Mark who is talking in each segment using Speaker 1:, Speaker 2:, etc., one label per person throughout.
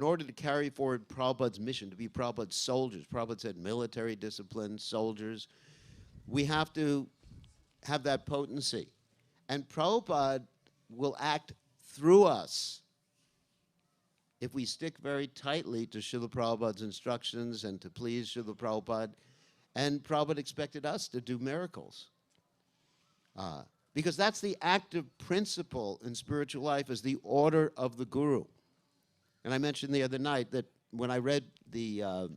Speaker 1: in order to carry forward Prabhupada's mission, to be Prabhupada's soldiers, Prabhupada said military discipline, soldiers, we have to have that potency. And Prabhupada will act through us if we stick very tightly to Srila Prabhupada's instructions and to please Srila Prabhupada. And Prabhupada expected us to do miracles. Because that's the active principle in spiritual life, is the order of the Guru. And I mentioned the other night that when I read the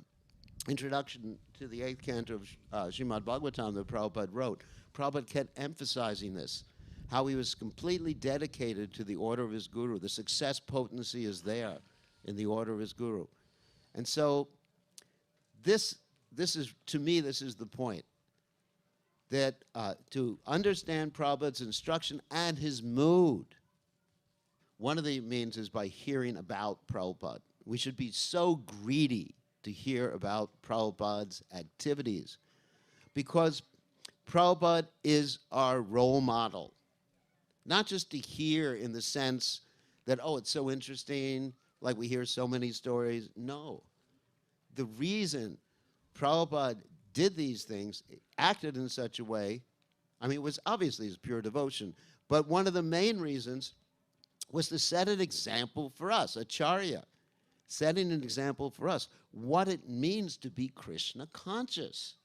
Speaker 1: introduction to the 8th canto of Srimad Bhagavatam that Prabhupada wrote, Prabhupada kept emphasizing this, how he was completely dedicated to the order of his Guru. The success potency is there in the order of his Guru. And so this is, to me, this is the point, that to understand Prabhupada's instruction and his mood, one of the means is by hearing about Prabhupada. We should be so greedy to hear about Prabhupada's activities because Prabhupada is our role model. Not just to hear in the sense that, oh, it's so interesting, like we hear so many stories. No. The reason Prabhupada did these things, acted in such a way, I mean, it was obviously his pure devotion, but one of the main reasons was to set an example for us, Acharya, setting an example for us, what it means to be Krishna conscious.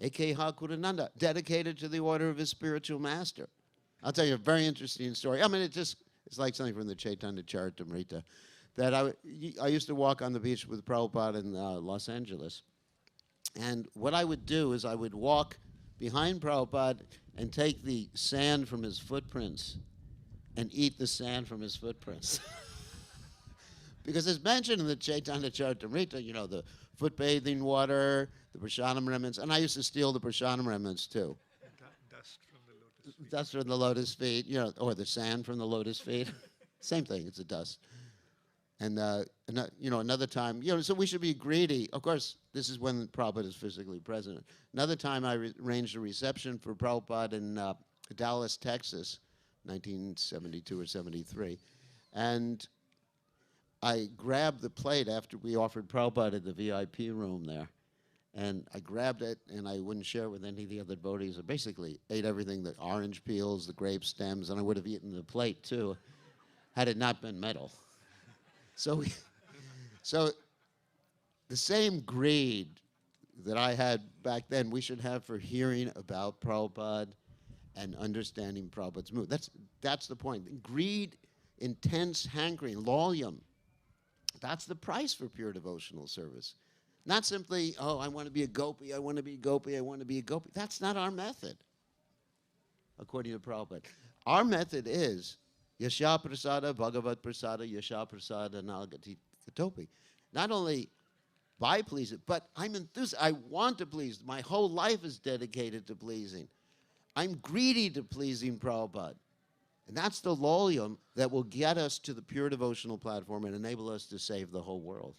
Speaker 1: Ekeha Kurananda, dedicated to the order of his spiritual master. I'll tell you a very interesting story. I mean, it's like something from the Chaitanya Charitamrita, that I used to walk on the beach with Prabhupada in Los Angeles. And what I would do is I would walk behind Prabhupada and take the sand from his footprints and eat the sand from his footprints. Because it's mentioned in the Chaitanya Charitamrita, you know, the foot bathing water, the prasadam remnants, and I used to steal the prasadam remnants too.
Speaker 2: Dust from the lotus feet.
Speaker 1: Dust from the lotus feet, you know, or the sand from the lotus feet. Same thing, it's a dust. And, you know, another time, you know, so we should be greedy. Of course, this is when Prabhupada is physically present. Another time I arranged a reception for Prabhupada in Dallas, Texas, 1972 or 73. And I grabbed the plate after we offered Prabhupada in the VIP room there. And I grabbed it, and I wouldn't share it with any of the other devotees. I basically ate everything, the orange peels, the grape stems, and I would have eaten the plate, too, had it not been metal. So the same greed that I had back then, we should have for hearing about Prabhupada and understanding Prabhupada's mood. That's the point. Greed, intense hankering, loyum, that's the price for pure devotional service. Not simply, oh, I want to be a gopi, I want to be a gopi, I want to be a gopi. That's not our method, according to Prabhupada. Our method is Yasha Prasada, Bhagavat Prasada, Yasha Prasada, Nagati Katopi. Not only by pleasing, but I'm enthusiastic. I want to please. My whole life is dedicated to pleasing. I'm greedy to pleasing Prabhupada. And that's the loyum that will get us to the pure devotional platform and enable us to save the whole world.